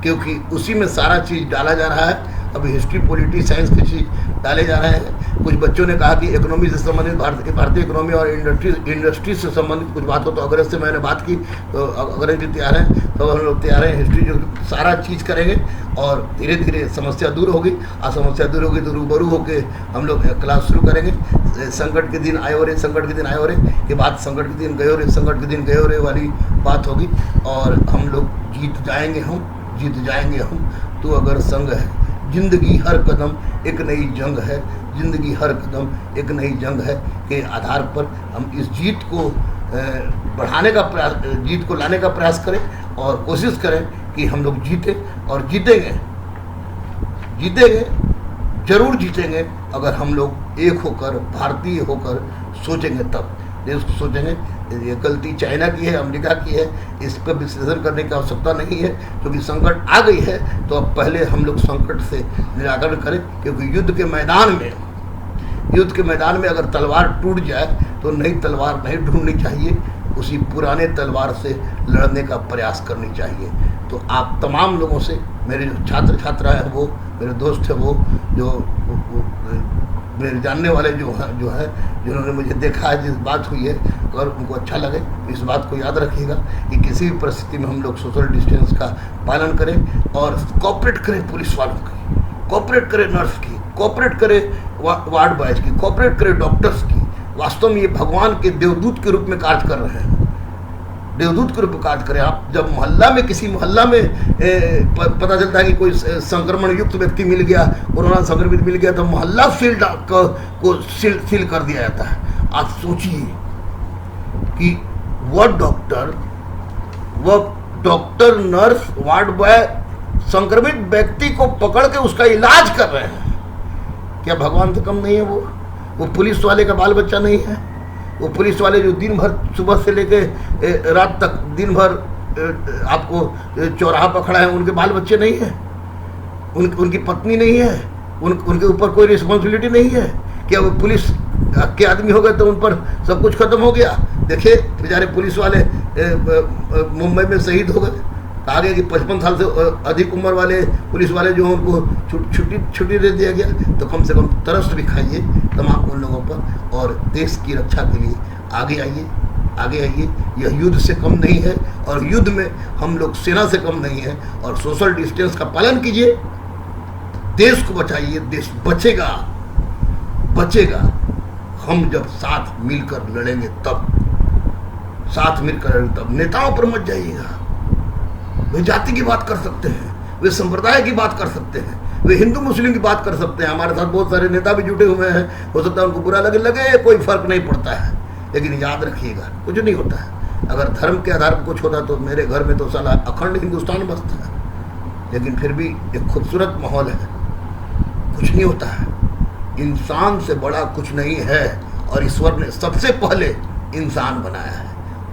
क्योंकि उसी में सारा चीज़ डाला जा रहा है। अभी हिस्ट्री, पॉलिटी, साइंस की चीज़ डाले जा रहे हैं। कुछ बच्चों ने कहा कि इकोनॉमी से संबंधित भारतीय इकोनॉमी और इंडस्ट्री से संबंधित कुछ बात हो, तो अगर इससे मैंने बात की तो अगर जी तैयार हैं तो हम लोग तैयार हैं। हिस्ट्री जो सारा चीज़ करेंगे और धीरे धीरे समस्या दूर होगी, और समस्या दूर होगी तो रूबरू होकर हम लोग क्लास शुरू करेंगे। संकट के दिन आए हो रहे, संकट के दिन आए हो रहे के बाद संकट के दिन गए हो रहे, संकट के दिन गए हो रहे वाली बात होगी, और हम लोग जीत जाएंगे, हम जीत जाएंगे हम। तो अगर संग है, जिंदगी हर कदम एक नई जंग है, जिंदगी हर कदम एक नई जंग है के आधार पर हम इस जीत को बढ़ाने का प्रयास, जीत को लाने का प्रयास करें और कोशिश करें कि हम लोग जीते, और जीतेंगे, जीतेंगे, जरूर जीतेंगे अगर हम लोग एक होकर, भारतीय होकर सोचेंगे, तब देश को सोचेंगे। ये गलती चाइना की है, अमेरिका की है, इस पर विश्लेषण करने की आवश्यकता नहीं है, क्योंकि संकट आ गई है तो अब पहले हम लोग संकट से निराकरण करें, क्योंकि युद्ध के मैदान में अगर तलवार टूट जाए तो नई तलवार नहीं ढूंढनी चाहिए, उसी पुराने तलवार से लड़ने का प्रयास करनी चाहिए। तो आप तमाम लोगों से, मेरे जो छात्र छात्रा हैं वो, मेरे दोस्त हैं वो, जो मेरे जानने वाले जो है जिन्होंने मुझे देखा है, जिस बात हुई है, अगर उनको अच्छा लगे इस बात को याद रखिएगा कि किसी भी परिस्थिति में हम लोग सोशल डिस्टेंस का पालन करें और कोऑपरेट करें पुलिस वालों की, कोऑपरेट करें नर्स की, कोऑपरेट करें वार्ड बॉयज की, कोऑपरेट करें डॉक्टर्स की। वास्तव में ये भगवान के देवदूत के रूप में कार्य कर रहे हैं, देवदूत के रूप में कार्य करें। आप जब मोहल्ला में, किसी मोहल्ला में पता चलता है कि कोई संक्रमण युक्त व्यक्ति मिल गया, कोरोना संक्रमित मिल गया, तो मोहल्ला को सील कर दिया जाता है। आप सोचिए कि वह डॉक्टर, नर्स, वार्ड बॉय संक्रमित व्यक्ति को पकड़ के उसका इलाज कर रहे हैं, क्या भगवान से कम नहीं है वो पुलिस वाले का बाल बच्चा नहीं है? वो पुलिस वाले जो दिन भर सुबह से लेके रात तक दिन भर आपको चौराहा पकड़ा है, उनके बाल बच्चे नहीं हैं? उनकी पत्नी नहीं है? उनके ऊपर कोई रिस्पॉन्सिबिलिटी नहीं है? क्या वो पुलिस के आदमी हो गए तो उन पर सब कुछ खत्म हो गया? देखिए बेचारे पुलिस वाले मुंबई में शहीद हो गए, कहा गया कि 55 साल से अधिक उम्र वाले पुलिस वाले जो हैं उनको छुट्टी दे दिया गया। तो कम से कम तरस भी खाइए तमाम उन लोगों पर, और देश की रक्षा के लिए आगे आइए, आगे आइए। यह युद्ध से कम नहीं है, और युद्ध में हम लोग सेना से कम नहीं है। और सोशल डिस्टेंस का पालन कीजिए, देश को बचाइए, देश बचेगा, बचेगा हम जब साथ मिलकर लड़ेंगे तब, साथ मिलकर लड़ेंगे तब। नेताओं पर मत जाइएगा, वे जाति की बात कर सकते हैं, वे संप्रदाय की बात कर सकते हैं, वे हिंदू मुस्लिम की बात कर सकते हैं। हमारे साथ बहुत सारे नेता भी जुटे हुए हैं, हो सकता है उनको बुरा लगे, कोई फर्क नहीं पड़ता है, लेकिन याद रखिएगा कुछ नहीं होता है। अगर धर्म के आधार पर कुछ होता तो मेरे घर में तो साला अखंड हिंदुस्तान बसता है, लेकिन फिर भी एक खूबसूरत माहौल है, कुछ नहीं होता है। इंसान से बड़ा कुछ नहीं है, और ईश्वर ने सबसे पहले इंसान बनाया है,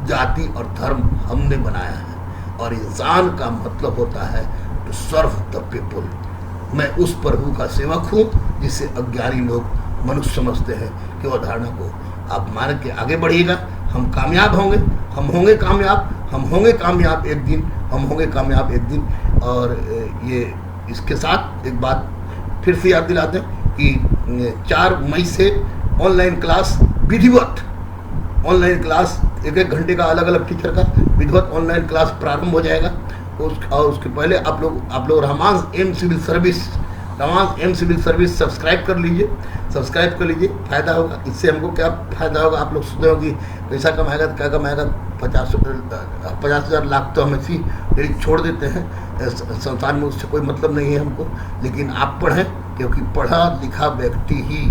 जाति और धर्म हमने बनाया है। और इंसान का मतलब होता है टू सर्व द पीपुल। मैं उस प्रभु का सेवक हूँ जिसे अज्ञानी लोग मनुष्य समझते हैं। कि वो धारणा को आप मान के आगे बढ़िएगा, हम कामयाब होंगे, हम होंगे कामयाब, हम होंगे कामयाब एक दिन, हम होंगे कामयाब एक दिन। और ये इसके साथ एक बात फिर से याद दिलाते हैं कि 4 मई से ऑनलाइन क्लास, विधिवत ऑनलाइन क्लास, 1-1 घंटे का अलग अलग टीचर का विधिवत ऑनलाइन क्लास प्रारंभ हो जाएगा। और उसके पहले आप लोग Rahman M civil service subscribe कर लीजिए, फ़ायदा होगा। इससे हमको क्या फ़ायदा होगा? आप लोग सोचते हो कि पैसा कमाएगा तो क्या कमाएगा, 50,000 लाख तो हम ऐसी डेली छोड़ देते हैं, संसार में उससे कोई मतलब नहीं है हमको। लेकिन आप पढ़ें, क्योंकि पढ़ा लिखा व्यक्ति ही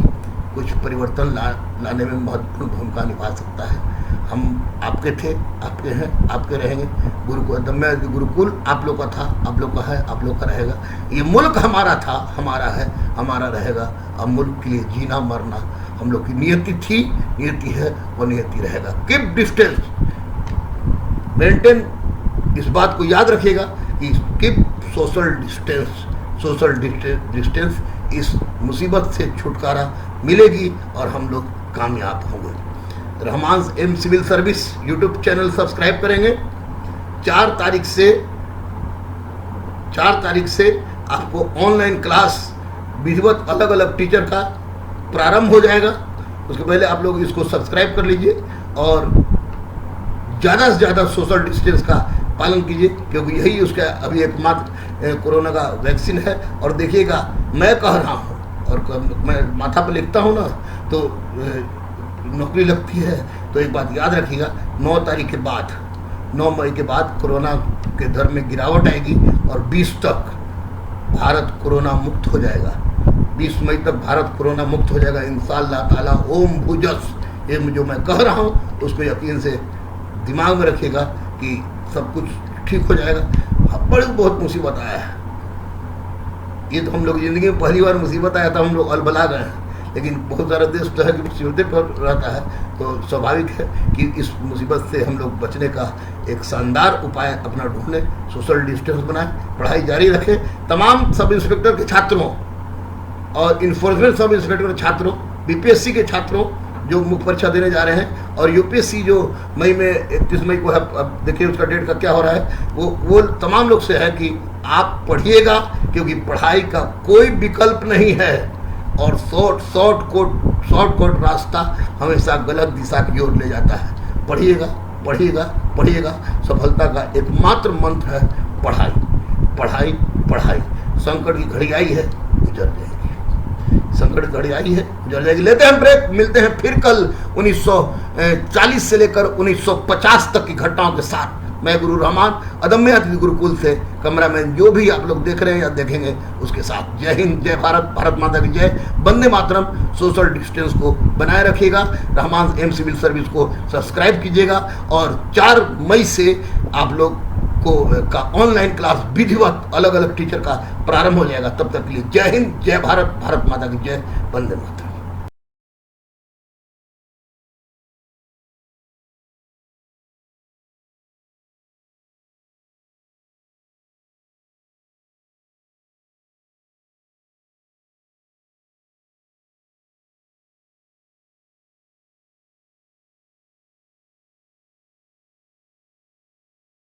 कुछ परिवर्तन लाने में महत्वपूर्ण भूमिका निभा सकता है। हम आपके थे, आपके हैं, आपके रहेंगे। गुरुकुल आप लोग का था, आप लोग का है, आप लोग का रहेगा। ये मुल्क हमारा था, हमारा है, हमारा रहेगा। अब मुल्क के लिए जीना मरना हम लोग की नियति थी, नियति है, वो नियति रहेगा। कीप डिस्टेंस, मेंटेन, इस बात को याद रखिएगा कि कीप सोशल डिस्टेंस। इस मुसीबत से छुटकारा मिलेगी और हम लोग कामयाब होंगे। Rahman M civil service YouTube channel subscribe करेंगे। 4 तारीख से आपको ऑनलाइन क्लास विधिवत अलग अलग टीचर का प्रारंभ हो जाएगा। उसके पहले आप लोग इसको सब्सक्राइब कर लीजिए और ज़्यादा से ज़्यादा सोशल डिस्टेंस का पालन कीजिए, क्योंकि यही उसका अभी एकमात्र कोरोना का वैक्सीन है। और देखिएगा, मैं कह रहा हूँ और मैं माथा पर लिखता हूँ ना तो नौकरी लगती है, तो एक बात याद रखिएगा, 9 तारीख के बाद, 9 मई के बाद कोरोना के दर में गिरावट आएगी और 20 तक भारत कोरोना मुक्त हो जाएगा। 20 मई तक भारत कोरोना मुक्त हो जाएगा इंशाअल्लाह ताला। ओम भुजस, ये जो मैं कह रहा हूँ उसको यकीन से दिमाग में रखिएगा कि सब कुछ ठीक हो जाएगा। बड़ी बहुत मुसीबत आया है, ये तो हम लोग ज़िंदगी में पहली बार मुसीबत आया था, हम लोग अलबला गए हैं। लेकिन बहुत सारा देश तो है कि मुसीबतें पर रहता है, तो स्वाभाविक है कि इस मुसीबत से हम लोग बचने का एक शानदार उपाय अपना ढूंढें, सोशल डिस्टेंस बनाएं, पढ़ाई जारी रखें। तमाम सब इंस्पेक्टर के छात्रों और इन्फोर्समेंट सब इंस्पेक्टर के छात्रों, बीपीएससी के छात्रों जो मुख्य परीक्षा देने जा रहे हैं, और यूपीएससी जो मई में 31 मई को है, अब देखिए उसका डेट का क्या हो रहा है, वो तमाम लोग से है कि आप पढ़िएगा, क्योंकि पढ़ाई का कोई विकल्प नहीं है। और शॉर्टकट रास्ता हमेशा गलत दिशा की ओर ले जाता है। पढ़िएगा पढ़िएगा पढ़िएगा, सफलता का एकमात्र मंत्र है पढ़ाई पढ़ाई पढ़ाई। संकट की घड़ी आई है, गुजर जाएगी, संकट की घड़ी आई है, गुजर जाएगी। लेते हैं ब्रेक, मिलते हैं फिर कल 1940 से लेकर 1950 तक की घटनाओं के साथ। मैं गुरु रहमान, अदम्य अतिथि गुरुकुल से, कैमरामैन जो भी आप लोग देख रहे हैं या देखेंगे उसके साथ। जय हिंद, जय भारत, भारत माता की जय, वंदे मातरम। सोशल डिस्टेंस को बनाए रखिएगा, रहमान एम सिविल सर्विस को सब्सक्राइब कीजिएगा, और 4 मई से आप लोग को का ऑनलाइन क्लास विधिवत अलग अलग टीचर का प्रारंभ हो जाएगा। तब तक के लिए जय हिंद, जय भारत, भारत माता की जय, वंदे मातरम।